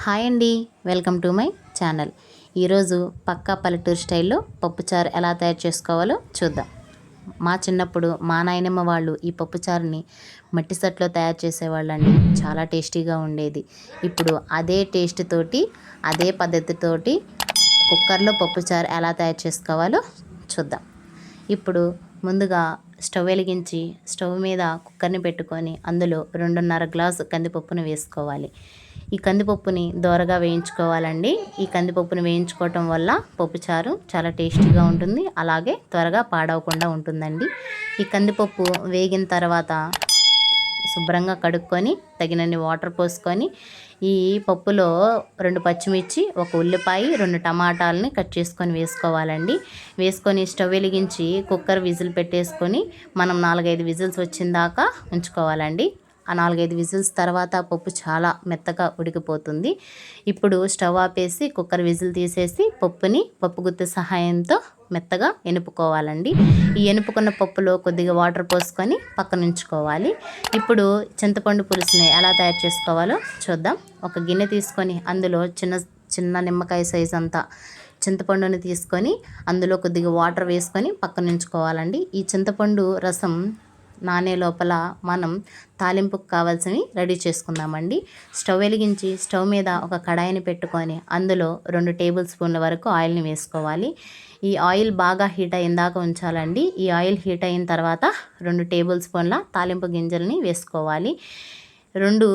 Hi అండి, welcome to my channel. ఈరోజు పక్కా పల్లెటూరు స్టైల్లో పప్పుచారు ఎలా తయారు చేసుకోవాలో చూద్దాం. మా చిన్నప్పుడు మా నాయనమ్మ వాళ్ళు ఈ పప్పుచారుని మట్టి సట్లో తయారు చేసేవాళ్ళండి. చాలా టేస్టీగా ఉండేది. ఇప్పుడు అదే టేస్ట్ తోటి అదే పద్ధతితోటి కుక్కర్లో పప్పుచారు ఎలా తయారు చేసుకోవాలో చూద్దాం. ఇప్పుడు ముందుగా స్టవ్ వెలిగించి స్టవ్ మీద కుక్కర్ని పెట్టుకొని అందులో 2.5 గ్లాసు కందిపప్పును వేసుకోవాలి. ఈ కందిపప్పుని దోరగా వేయించుకోవాలండి. ఈ కందిపప్పుని వేయించుకోవటం వల్ల పప్పుచారు చాలా టేస్టీగా ఉంటుంది, అలాగే త్వరగా పాడవకుండా ఉంటుందండి. ఈ కందిపప్పు వేగిన తర్వాత శుభ్రంగా కడుక్కొని తగినన్ని వాటర్ పోసుకొని ఈ పప్పులో 2 పచ్చిమిర్చి, 1 ఉల్లిపాయ, 2 టమాటాలని కట్ చేసుకొని వేసుకోవాలండి. వేసుకొని స్టవ్ వెలిగించి కుక్కర్ విజిల్ పెట్టేసుకొని మనం 4-5 విజిల్స్ వచ్చిన దాకా ఉంచుకోవాలండి. ఆ 4-5 విజిల్స్ తర్వాత పప్పు చాలా మెత్తగా ఉడికిపోతుంది. ఇప్పుడు స్టవ్ ఆపేసి కుక్కర్ విజిల్ తీసేసి పప్పుని పప్పు గుత్తి సహాయంతో మెత్తగా ఎనుపుకోవాలండి. ఈ ఎనుపుకున్న పప్పులో కొద్దిగా వాటర్ పోసుకొని పక్కన ఉంచుకోవాలి. ఇప్పుడు చింతపండు పులుసుని ఎలా తయారు చేసుకోవాలో చూద్దాం. ఒక గిన్నె తీసుకొని అందులో చిన్న నిమ్మకాయ సైజ్ అంతా చింతపండుని తీసుకొని అందులో కొద్దిగా వాటర్ వేసుకొని పక్కన ఉంచుకోవాలండి. ఈ చింతపండు రసం నానే లోపల మనం తాలింపుకు కావాల్సినవి రెడీ చేసుకుందామండి. స్టవ్ వెలిగించి స్టవ్ మీద ఒక కడాయిని పెట్టుకొని అందులో 2 టేబుల్ స్పూన్ల వరకు ఆయిల్ని వేసుకోవాలి. ఈ ఆయిల్ బాగా హీట్ అయిన దాకా ఉంచాలండి. ఈ ఆయిల్ హీట్ అయిన తర్వాత 2 టేబుల్ స్పూన్ల తాలింపు గింజల్ని వేసుకోవాలి. 2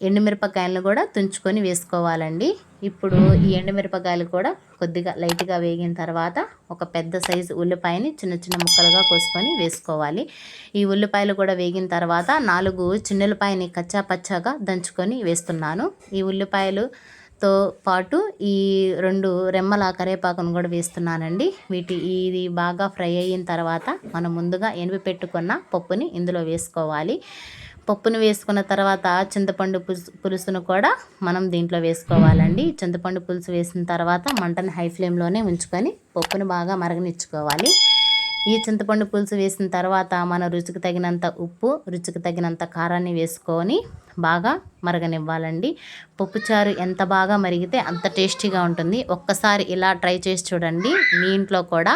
ఎండుమిరపకాయలను కూడా తుంచుకొని వేసుకోవాలండి. ఇప్పుడు ఈ ఎండుమిరపకాయలు కూడా కొద్దిగా లైట్గా వేగిన తర్వాత ఒక పెద్ద సైజు ఉల్లిపాయని చిన్న ముక్కలుగా కోసుకొని వేసుకోవాలి. ఈ ఉల్లిపాయలు కూడా వేగిన తర్వాత 4 చిన్నులపాయని కచ్చా పచ్చాగా దంచుకొని వేస్తున్నాను. ఈ ఉల్లిపాయలుతో పాటు ఈ 2 రెమ్మల కరివేపాకును కూడా వేస్తున్నానండి. ఇది బాగా ఫ్రై అయిన తర్వాత మనం ముందుగా ఎనిపి పెట్టుకున్న పప్పుని ఇందులో వేసుకోవాలి. పప్పును వేసుకున్న తర్వాత చింతపండు పులుసును కూడా మనం దీంట్లో వేసుకోవాలండి. చింతపండు పులుసు వేసిన తర్వాత మంటని హై ఫ్లేమ్లోనే ఉంచుకొని పప్పును బాగా మరగనిచ్చుకోవాలి. ఈ చింతపండు పులుసు వేసిన తర్వాత మన రుచికి తగినంత ఉప్పు, రుచికి తగినంత కారాన్ని వేసుకొని బాగా మరగనివ్వాలండి. పప్పుచారు ఎంత బాగా మరిగితే అంత టేస్టీగా ఉంటుంది. ఒక్కసారి ఇలా ట్రై చేసి చూడండి. మీ ఇంట్లో కూడా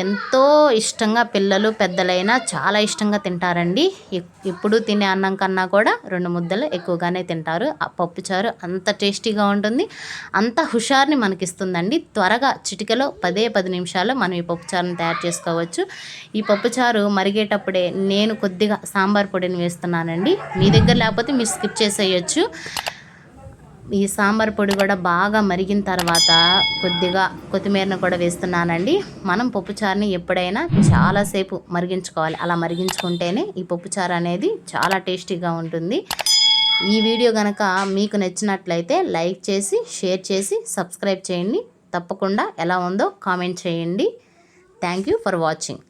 ఎంతో ఇష్టంగా పిల్లలు పెద్దలైనా చాలా ఇష్టంగా తింటారండి. ఎప్పుడు తినే అన్నం కన్నా కూడా 2 ముద్దలు ఎక్కువగానే తింటారు. ఆ పప్పుచారు అంత టేస్టీగా ఉంటుంది, అంత హుషారుని మనకిస్తుందండి. త్వరగా చిటికెలో 10 నిమిషాల్లో మనం ఈ పప్పుచారుని తయారు చేసుకోవచ్చు. ఈ పప్పుచారు మరిగేటప్పుడే నేను కొద్దిగా సాంబార్ పొడిని వేస్తున్నానండి. మీ దగ్గర లేకపోతే మీరు స్కిప్ చేసేయచ్చు. ఈ సాంబార్ పొడి కూడా బాగా మరిగిన తర్వాత కొద్దిగా కొత్తిమీరను కూడా వేస్తున్నానండి. మనం పప్పుచారుని ఎప్పుడైనా చాలాసేపు మరిగించుకోవాలి. అలా మరిగించుకుంటేనే ఈ పప్పుచారు అనేది చాలా టేస్టీగా ఉంటుంది. ఈ వీడియో కనుక మీకు నచ్చినట్లయితే లైక్ చేసి, షేర్ చేసి, సబ్స్క్రైబ్ చేయండి. తప్పకుండా ఎలా ఉందో కామెంట్ చేయండి. Thank you for watching.